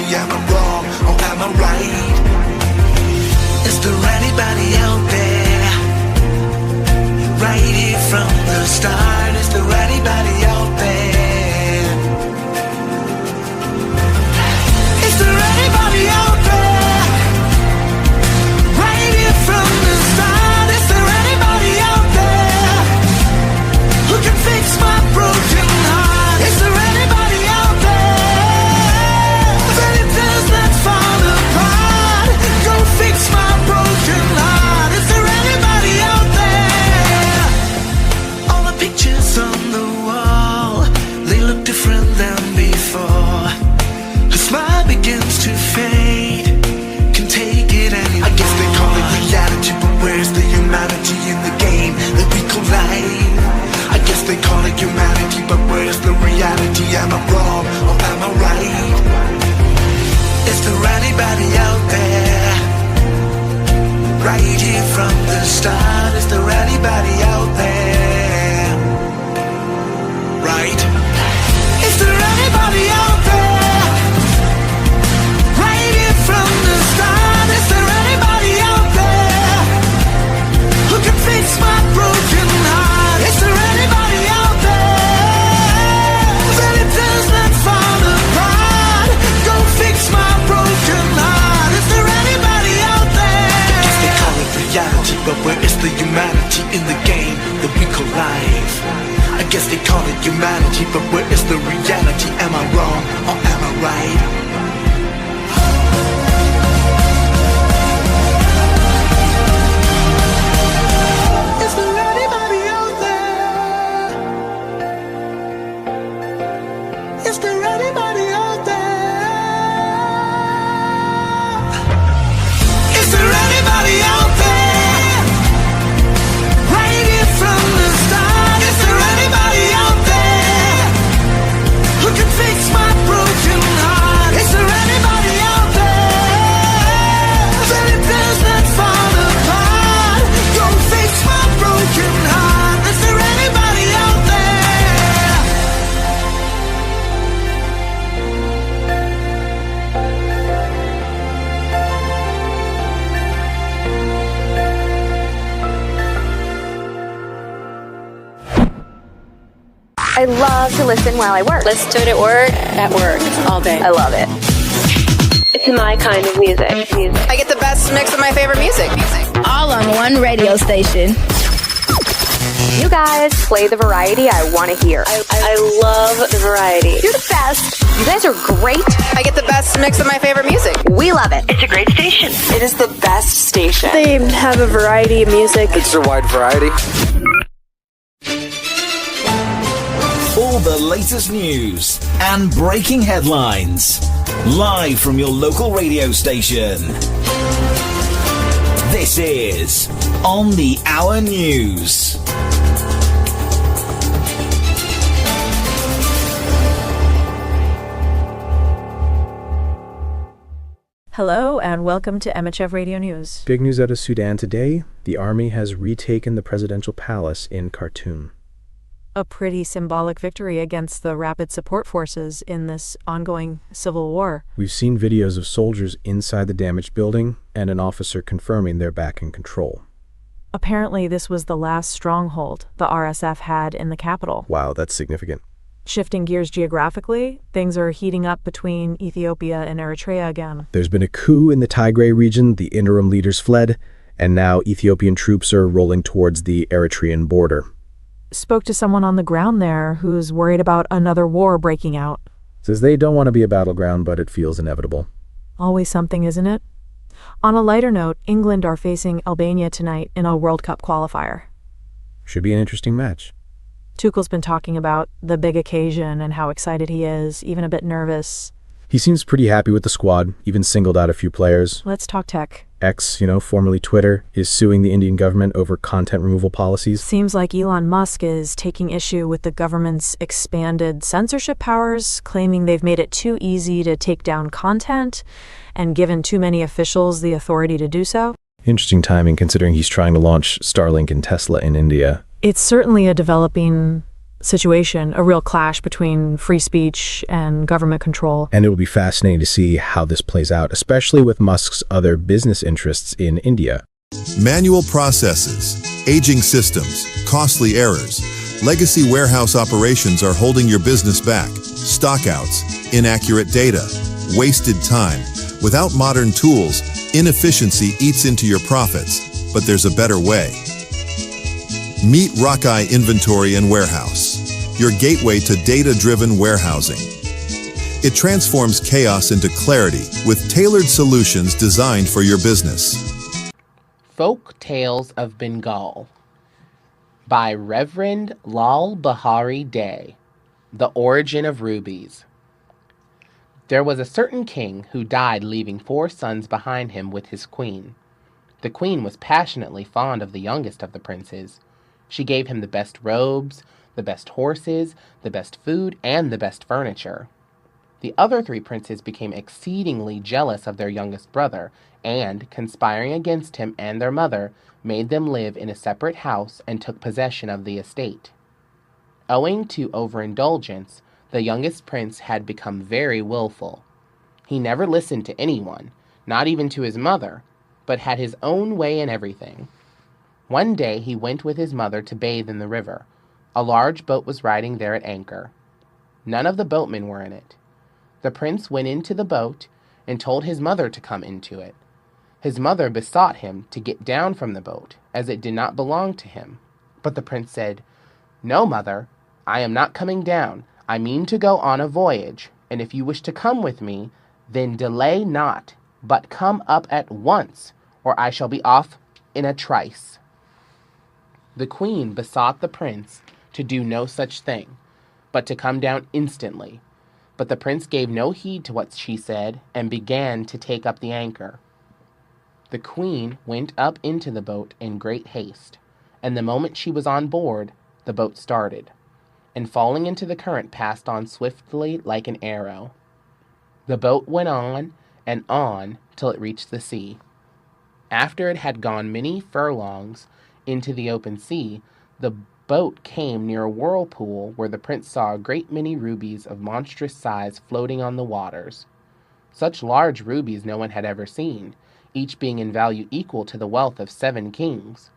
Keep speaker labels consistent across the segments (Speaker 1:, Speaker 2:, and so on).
Speaker 1: Am I wrong or am I right? Is there anybody out there? Right here from the start. Is there anybody out there? Is there anybody out there? Right here from the start. Is there anybody out there who can fix my broken heart? Is there anybody out there that it does not fall apart? Go fix my broken heart. Is there anybody out there? All the pictures on the wall, they look different than before. Her smile begins to fade, can take it anymore. I guess they call it reality, but where's the humanity in the game that we collide? I guess they call it humanity, but where's the reality? Am I wrong or am I right? Is there anybody out there? Right here from the start. Is there anybody out there? Right? Is there anybody out there? Right here from the start. Is there anybody out there who can fix my broken heart? Is there anybody out there that it does not fall apart? Go fix my broken heart. Is there anybody out there? I guess they call it reality, but where is the humanity in the game that we collide? I guess they call it humanity, but where is the reality? Am I wrong or am I right? Is there anybody out there? Is there anybody out there? Is there anybody out there? Right here from the start. Is there anybody out there who can fix my broken heart? Is there anybody out there that it does not fall apart? Go fix my broken heart. Is there anybody out there?
Speaker 2: I love to listen while I work.
Speaker 3: Listen to it at work, all day.
Speaker 2: I love it.
Speaker 3: It's my kind of music.
Speaker 4: I get the best mix of my favorite music.
Speaker 5: All on one radio station.
Speaker 2: You guys play the variety I want to hear.
Speaker 3: I love the variety.
Speaker 2: You're the best. You guys are great.
Speaker 4: I get the best mix of my favorite music.
Speaker 2: We love it.
Speaker 3: It's a great station.
Speaker 4: It is the best station.
Speaker 3: They have a variety of music.
Speaker 6: It's a wide variety.
Speaker 7: All the latest news and breaking headlines. Live from your local radio station. This is On the Hour News.
Speaker 8: Hello and welcome to Emmachev Radio News.
Speaker 9: Big news out of Sudan today. The army has retaken the presidential palace in Khartoum.
Speaker 8: A pretty symbolic victory against the rapid support forces in this ongoing civil war.
Speaker 9: We've seen videos of soldiers inside the damaged building and an officer confirming they're back in control.
Speaker 8: Apparently, this was the last stronghold the RSF had in the capital.
Speaker 9: Wow, that's significant.
Speaker 8: Shifting gears geographically, things are heating up between Ethiopia and Eritrea again.
Speaker 9: There's been a coup in the Tigray region, the interim leaders fled, and now Ethiopian troops are rolling towards the Eritrean border.
Speaker 8: Spoke to someone on the ground there who's worried about another war breaking out.
Speaker 9: Says they don't want to be a battleground, but it feels inevitable.
Speaker 8: Always something, isn't it? On a lighter note, England are facing Albania tonight in a World Cup qualifier.
Speaker 9: Should be an interesting match.
Speaker 8: Tuchel's been talking about the big occasion and how excited he is, even a bit nervous.
Speaker 9: He seems pretty happy with the squad, even singled out a few players.
Speaker 8: Let's talk tech.
Speaker 9: X, formerly Twitter, is suing the Indian government over content removal policies.
Speaker 8: Seems like Elon Musk is taking issue with the government's expanded censorship powers, claiming they've made it too easy to take down content and given too many officials the authority to do so.
Speaker 9: Interesting timing considering he's trying to launch Starlink and Tesla in India.
Speaker 8: It's certainly a developing situation, a real clash between free speech and government control.
Speaker 9: And it will be fascinating to see how this plays out, especially with Musk's other business interests in India.
Speaker 6: Manual processes, aging systems, costly errors, legacy warehouse operations are holding your business back. Stockouts, inaccurate data, wasted time. Without modern tools, inefficiency eats into your profits, but there's a better way. Meet Rockeye Inventory and Warehouse, your gateway to data-driven warehousing. It transforms chaos into clarity with tailored solutions designed for your business.
Speaker 10: Folk Tales of Bengal by Reverend Lal Bahari Day. The Origin of Rubies. There was a certain king who died leaving 4 sons behind him with his queen. The queen was passionately fond of the youngest of the princes. She gave him the best robes, the best horses, the best food, and the best furniture. The other 3 princes became exceedingly jealous of their youngest brother, and, conspiring against him and their mother, made them live in a separate house and took possession of the estate. Owing to overindulgence, the youngest prince had become very willful. He never listened to anyone, not even to his mother, but had his own way in everything. One day he went with his mother to bathe in the river. A large boat was riding there at anchor. None of the boatmen were in it. The prince went into the boat and told his mother to come into it. His mother besought him to get down from the boat, as it did not belong to him. But the prince said, "No, mother, I am not coming down. I mean to go on a voyage, and if you wish to come with me, then delay not, but come up at once, or I shall be off in a trice." The queen besought the prince to do no such thing, but to come down instantly. But the prince gave no heed to what she said, and began to take up the anchor. The queen went up into the boat in great haste, and the moment she was on board, the boat started, and falling into the current passed on swiftly like an arrow. The boat went on and on till it reached the sea. After it had gone many furlongs into the open sea, the boat came near a whirlpool where the prince saw a great many rubies of monstrous size floating on the waters. Such large rubies no one had ever seen, each being in value equal to the wealth of 7 kings.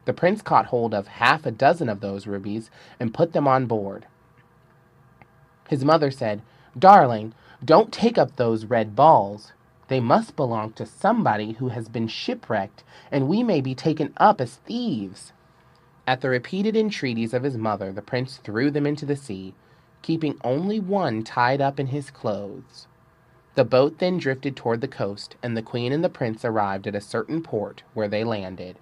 Speaker 10: The prince caught hold of 6 of those rubies and put them on board. His mother said, "Darling, don't take up those red balls. They must belong to somebody who has been shipwrecked, and we may be taken up as thieves." At the repeated entreaties of his mother, the prince threw them into the sea, keeping only one tied up in his clothes. The boat then drifted toward the coast, and the queen and the prince arrived at a certain port where they landed.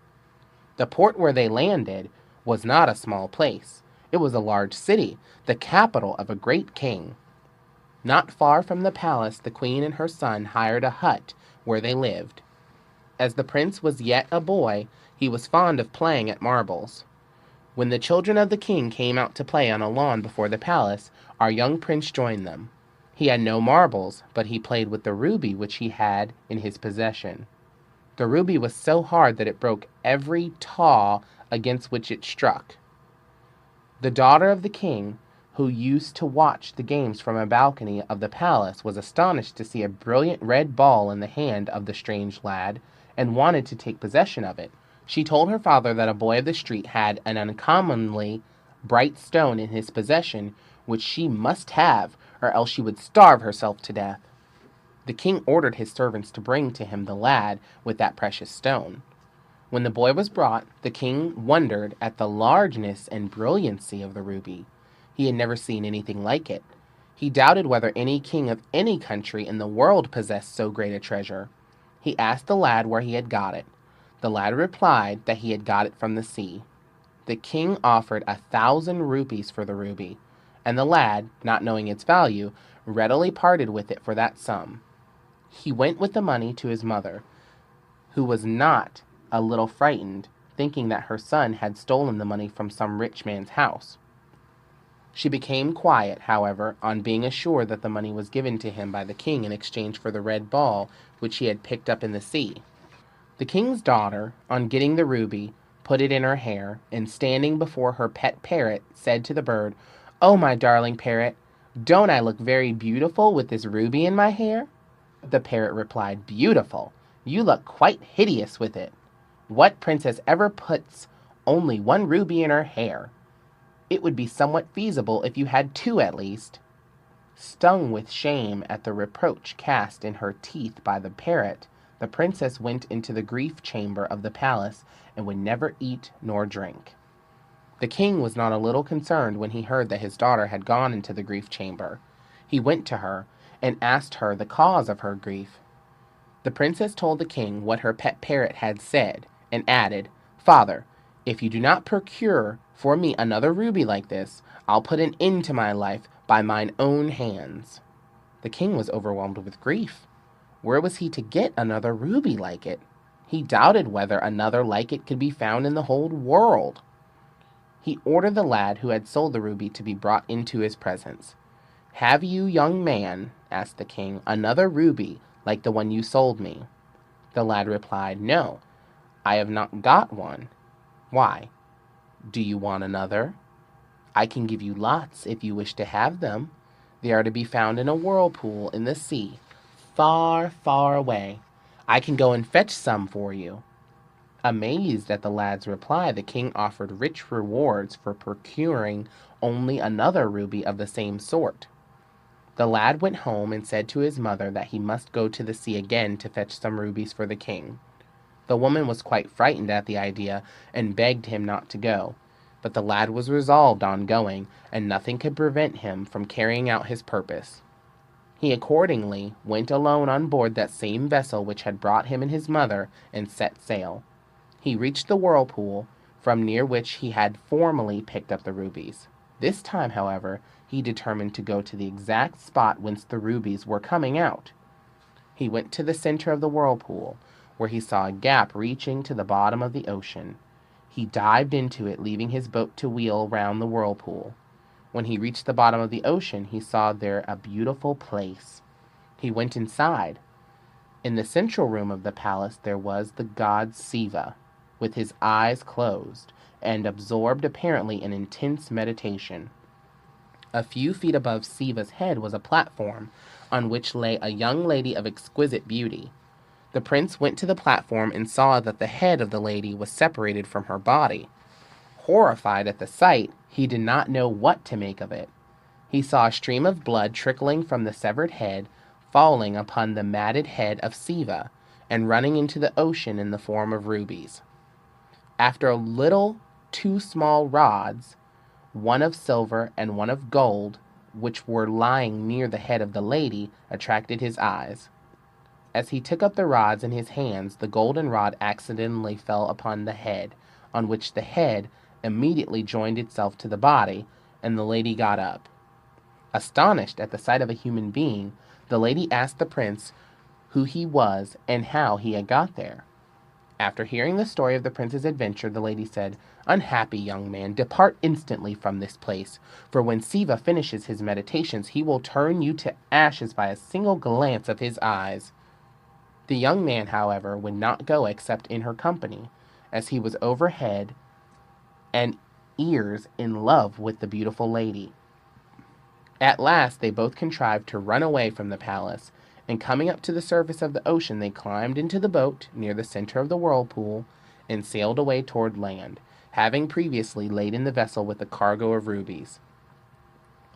Speaker 10: The port where they landed was not a small place. It was a large city, the capital of a great king. Not far from the palace, the queen and her son hired a hut where they lived. As the prince was yet a boy, he was fond of playing at marbles. When the children of the king came out to play on a lawn before the palace, our young prince joined them. He had no marbles, but he played with the ruby which he had in his possession. The ruby was so hard that it broke every taw against which it struck. The daughter of the king, who used to watch the games from a balcony of the palace, was astonished to see a brilliant red ball in the hand of the strange lad, and wanted to take possession of it. She told her father that a boy of the street had an uncommonly bright stone in his possession, which she must have, or else she would starve herself to death. The king ordered his servants to bring to him the lad with that precious stone. When the boy was brought, the king wondered at the largeness and brilliancy of the ruby. He had never seen anything like it. He doubted whether any king of any country in the world possessed so great a treasure. He asked the lad where he had got it. The lad replied that he had got it from the sea. The king offered 1,000 rupees for the ruby, and the lad, not knowing its value, readily parted with it for that sum. He went with the money to his mother, who was not a little frightened, thinking that her son had stolen the money from some rich man's house. She became quiet, however, on being assured that the money was given to him by the king in exchange for the red ball which he had picked up in the sea. The king's daughter, on getting the ruby, put it in her hair, and standing before her pet parrot, said to the bird, "Oh, my darling parrot, don't I look very beautiful with this ruby in my hair?" The parrot replied, "Beautiful? You look quite hideous with it. What princess ever puts only one ruby in her hair? It would be somewhat feasible if you had two at least." Stung with shame at the reproach cast in her teeth by the parrot, the princess went into the grief chamber of the palace and would never eat nor drink. The king was not a little concerned when he heard that his daughter had gone into the grief chamber. He went to her and asked her the cause of her grief. The princess told the king what her pet parrot had said, and added, "Father, if you do not procure for me another ruby like this, I'll put an end to my life by mine own hands." The king was overwhelmed with grief. Where was he to get another ruby like it? He doubted whether another like it could be found in the whole world. He ordered the lad who had sold the ruby to be brought into his presence. "Have you, young man," asked the king, "another ruby like the one you sold me?" The lad replied, "No, I have not got one." "Why? Do you want another?" "I can give you lots if you wish to have them. They are to be found in a whirlpool in the sea, far, far away. I can go and fetch some for you." Amazed at the lad's reply, the king offered rich rewards for procuring only another ruby of the same sort. The lad went home and said to his mother that he must go to the sea again to fetch some rubies for the king. The woman was quite frightened at the idea and begged him not to go, but the lad was resolved on going, and nothing could prevent him from carrying out his purpose. He accordingly went alone on board that same vessel which had brought him and his mother, and set sail. He reached the whirlpool, from near which he had formerly picked up the rubies. This time, however, he determined to go to the exact spot whence the rubies were coming out. He went to the center of the whirlpool, where he saw a gap reaching to the bottom of the ocean. He dived into it, leaving his boat to wheel round the whirlpool. When he reached the bottom of the ocean, he saw there a beautiful place. He went inside. In the central room of the palace there was the god Siva, with his eyes closed, and absorbed apparently in intense meditation. A few feet above Siva's head was a platform, on which lay a young lady of exquisite beauty. The prince went to the platform and saw that the head of the lady was separated from her body. Horrified at the sight, he did not know what to make of it. He saw a stream of blood trickling from the severed head, falling upon the matted head of Siva, and running into the ocean in the form of rubies. After a little, two small rods, one of silver and one of gold, which were lying near the head of the lady, attracted his eyes. As he took up the rods in his hands, the golden rod accidentally fell upon the head, on which the head immediately joined itself to the body, and the lady got up. Astonished at the sight of a human being, the lady asked the prince who he was and how he had got there. After hearing the story of the prince's adventure, the lady said, "Unhappy young man, depart instantly from this place, for when Siva finishes his meditations, he will turn you to ashes by a single glance of his eyes." The young man, however, would not go except in her company, as he was over head and ears in love with the beautiful lady. At last they both contrived to run away from the palace, and coming up to the surface of the ocean, they climbed into the boat near the center of the whirlpool and sailed away toward land, having previously laden the vessel with a cargo of rubies.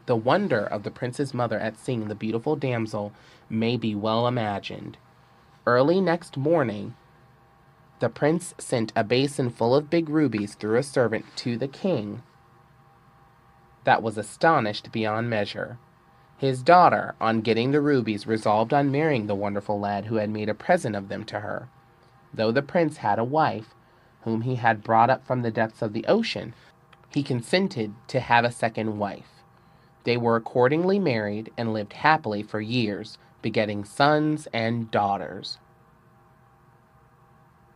Speaker 10: The wonder of the prince's mother at seeing the beautiful damsel may be well imagined. Early next morning, the prince sent a basin full of big rubies through a servant to the king, that was astonished beyond measure. His daughter, on getting the rubies, resolved on marrying the wonderful lad who had made a present of them to her. Though the prince had a wife, whom he had brought up from the depths of the ocean, he consented to have a second wife. They were accordingly married and lived happily for years, begetting sons and daughters.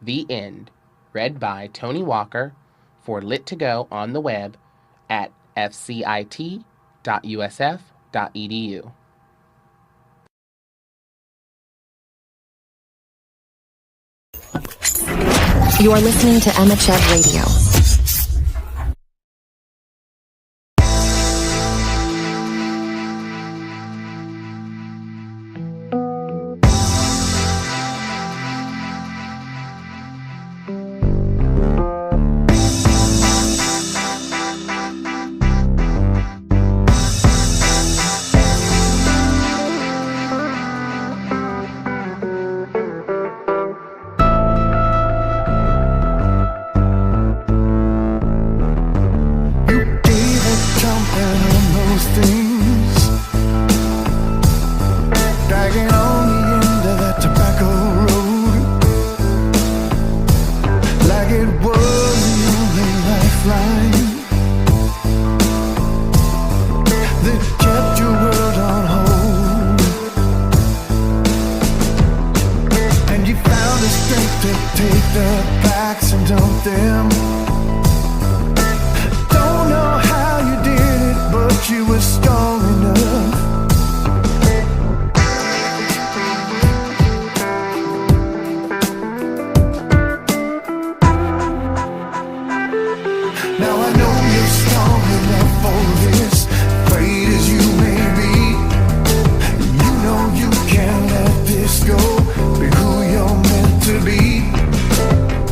Speaker 10: The End. Read by Tony Walker for Lit2Go on the web at fcit.usf.edu.
Speaker 11: You're listening to Emmachev Radio.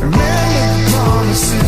Speaker 1: Remember the promises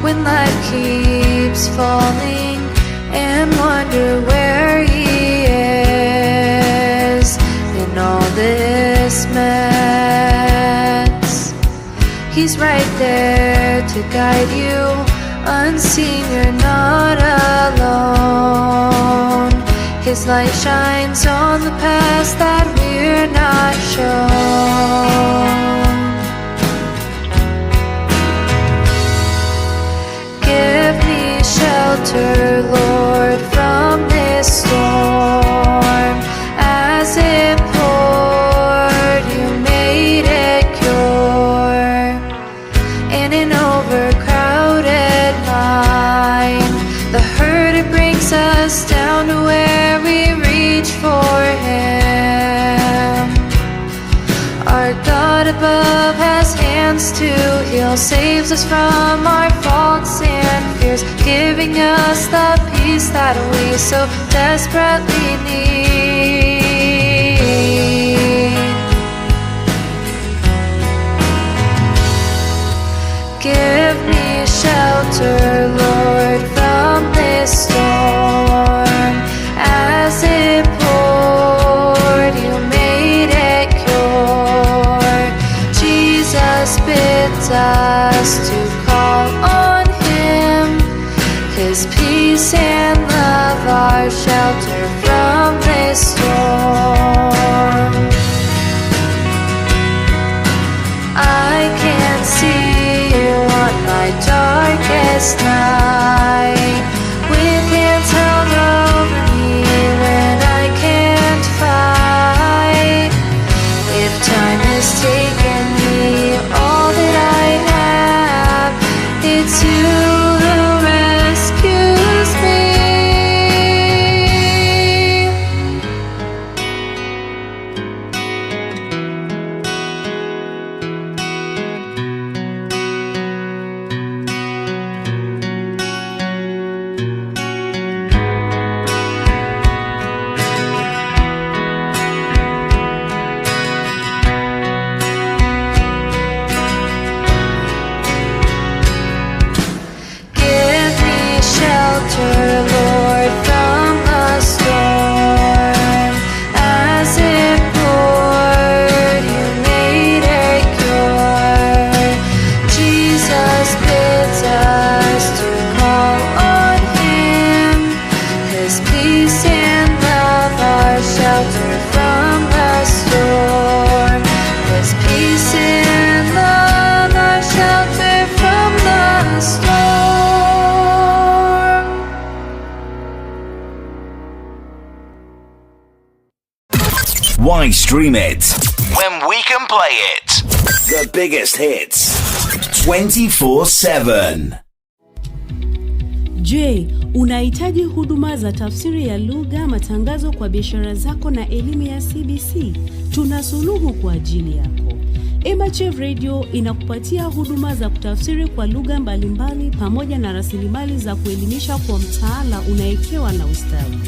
Speaker 12: When life keeps falling and wonder where he is in all this mess, he's right there to guide you. Unseen, you're not alone. His light shines on the past that we're not shown. Give me shelter, Lord, from this storm. As it poured, you made it cure. In an overcrowded mind, the hurt, it brings us down to where we reach for Him. Our God above has hands to heal, saves us from our faults and fears, giving us the peace that we so desperately need. Give me shelter, Lord, from this storm. As it poured, you made it cure. Jesus bids us to call on Him. His peace and love are shelter from this storm. I can't see you on my darkest night, with hands held over me when I can't fight. If time has taken me, all that I have, it's you who rescues me. Give me shelter, Lord, from the storm. As it poured, you made it cure. Jesus bids us to call on Him. His peace and love are shelter from the storm. His peace and love are shelter from the storm.
Speaker 7: Why stream it when we can play it? The biggest hits 24/7.
Speaker 13: Je, unahitaji huduma za tafsiri ya lugha, matangazo kwa biashara zako na elimu ya CBC? Tuna suluhu kwa ajili yako. Emmachev Radio inakupatia huduma za kutafsiri kwa lugha mbalimbali pamoja na rasilimali za kuelimisha kwa mtaala unaekewa na ustawi.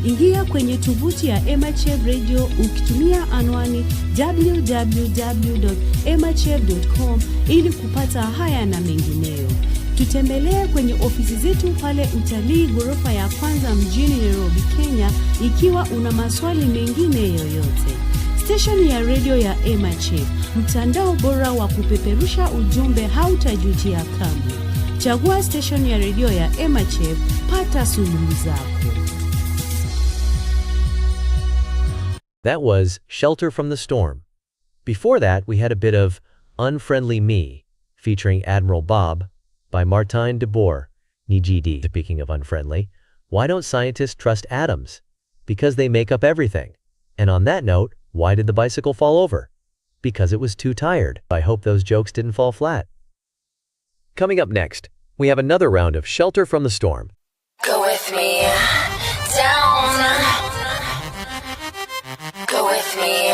Speaker 13: Ingia kwenye tovuti ya Emmachev Radio ukitumia anwani www.emmachev.com ili kupata haya na mengineyo. Tutembelee kwenye ofisi zetu pale Utalii ghorofa ya kwanza mjini Nairobi, Kenya, ikiwa una maswali mengine yoyote. Station ya radio ya Emmachev, mtandao bora wa kupeperusha ujumbe, hautajutia kamwe. Chagua station ya radio ya Emmachev, pata suluhu zako.
Speaker 14: That was Shelter from the Storm. Before that, we had a bit of Unfriendly Me, featuring Admiral Bob, by Martijn de Boer, Nijidi. Speaking of unfriendly, why don't scientists trust atoms? Because they make up everything. And on that note, why did the bicycle fall over? Because it was too tired. I hope those jokes didn't fall flat. Coming up next, we have another round of Shelter from the Storm.
Speaker 15: Go with me down. Go with me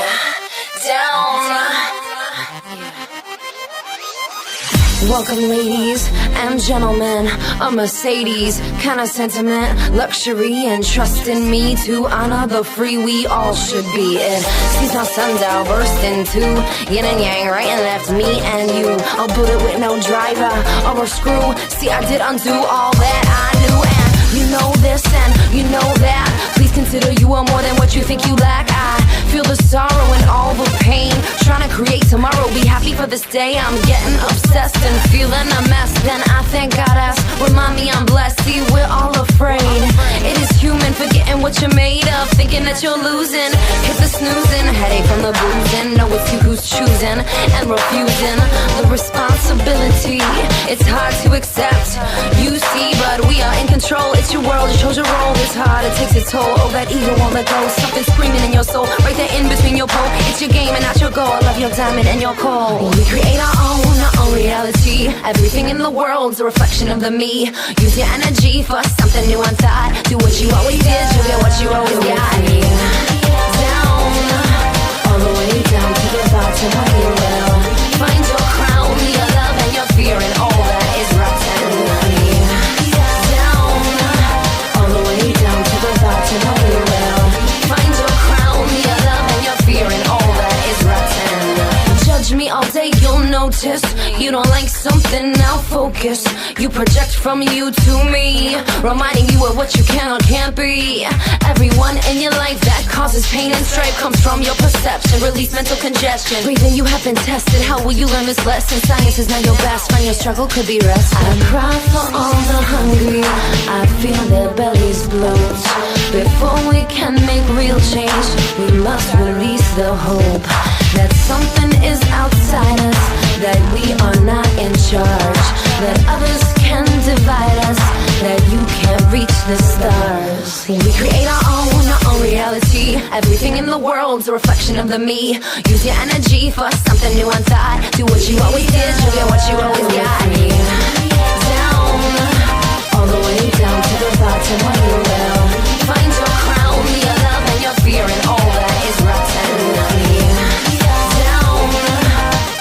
Speaker 15: down. Welcome, ladies and gentlemen. A Mercedes kind of sentiment, luxury, and trust in me to honor the free we all should be. It sees my sundial burst into yin and yang, right and left, me and you. I'll put it with no driver or a screw. See, I did undo all that I knew, and you know this and you know that. Please consider you are more than what you think you lack. I feel the sorrow and all the pain, trying to create tomorrow, be happy for this day. I'm getting obsessed and feeling a mess. Then I thank God asked, remind me I'm blessed. See, we're all afraid. It is human, forgetting what you're made of, thinking that you're losing. Hit the snoozing, headache from the boozing. Know it's you who's choosing and refusing the responsibility. It's hard to accept, you see, but we are in control. It's your world, you chose your role. It's hard, it takes its toll. Oh, that ego won't let go. Something screaming in your soul, right there in between your pole. It's your game and not your goal. I love your diamond and your coal. We create our own reality. Everything in the world's a reflection of the me. Use your energy for something new on thought. Do what you always did, you'll get what you always got. Down, all the way down to the bottom where you will find your crown, your love and your fear and all that is rotten. Down, all the way down to the bottom where you will find your crown, your love and your fear and all that is rotten. Judge me all day, you'll notice you don't like something, now focus. You project from you to me, reminding you of what you can or can't be. Everyone in your life that causes pain and strife comes from your perception. Release mental congestion. Breathing, you have been tested. How will you learn this lesson? Science is not your best friend. Your struggle could be rest. I cry for all the hungry. I feel their bellies bloat. Before we can make real change, we must release the hope that something is outside us, that we are not in charge, that others can divide us, that you can't reach the stars. We create our own reality. Everything in the world's a reflection of the me. Use your energy for something new on thought. Do what you always did, you'll get what you always got. Down, all the way down to the bottom where you will find your crown, your love and your fear and all that is rotten. Down,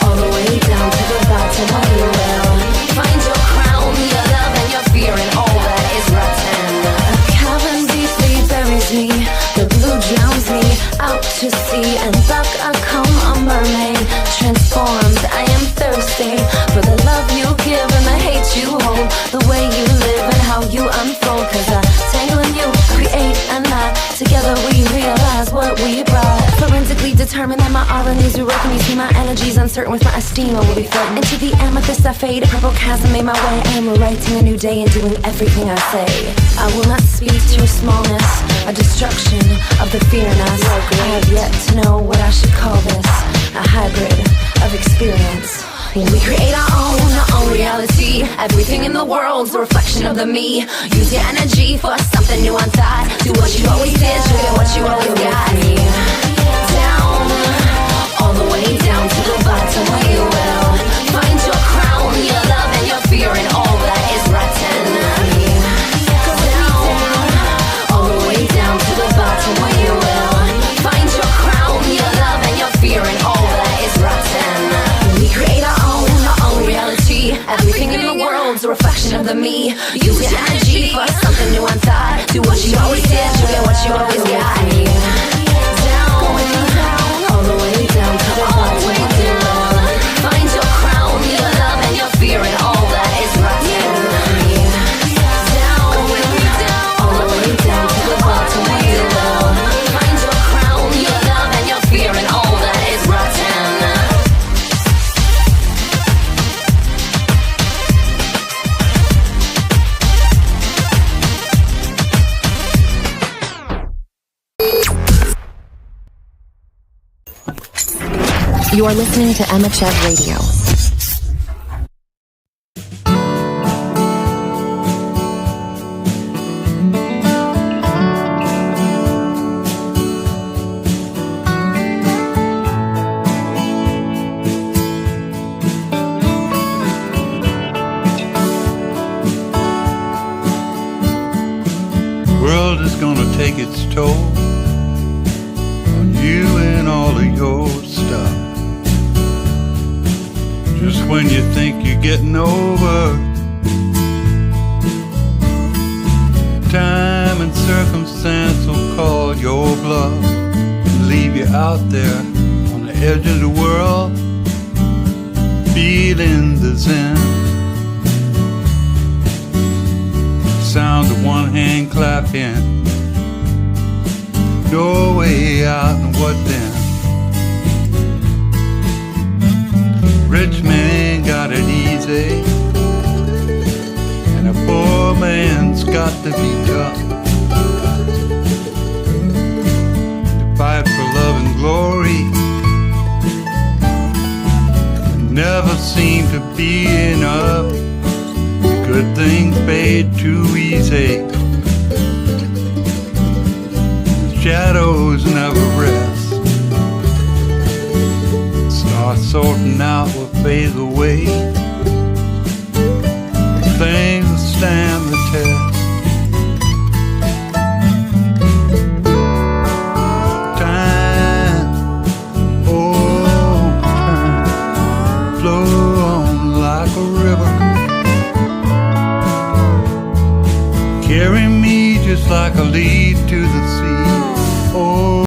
Speaker 15: all the way down to the bottom where you will find your crown, your love and your fear and all that is rotten. A cabin deeply buries me, the blue drowns me out to sea, and back I come a mermaid, transformed. I am thirsty for the love you give and the hate you hold, the way you live and how you unfold. Cause I tangle in you, create and lie. Together we realize what we brought. Forensically determined that my aura needs to work. And you see my energies uncertain with my esteem, I will be floating into the amethyst I fade. A purple chasm made my way. I am writing a new day and doing everything I say. I will not speak to your smallness, a destruction of the fear in us. I have yet to know what I should call this, a hybrid of experience. We create our own reality. Everything in the world's a reflection of the me. Use your energy for something new on thought. Do what you always did, you'll get what you always got. Down, all the way down to the bottom where you will find your crown, your love and your fear and all that is rotten. Down, all the way down to the bottom where you will find your crown, your love and your fear and all that is rotten. We create our own reality. Everything in the world's a reflection of the me. Use your energy for something new on thought. Do what you always did, you'll get what you always got. Down, all the way down to the bottom where you will find your crown, your love and your fear and all that is rotten. Down, all the way down to the bottom where you will find your crown, your love and your fear and all that is rotten.
Speaker 11: You are listening to Emmachev Radio.
Speaker 16: World is gonna take its toll on you and all of your stuff. just when you think you're getting over. Time and circumstance will call your bluff and leave you out there on the edge of the world, feeling the zen. Sound of one hand clapping, no way out, and what then? Rich man got it easy, and a poor man's got to be tough. To fight for love and glory never seemed to be enough. Good things fade too easy. The shadows never rest. Start sorting out what fades away. Things that stand the test. Time, oh time, flow on like a river. Carry me just like a leaf to the sea. Oh,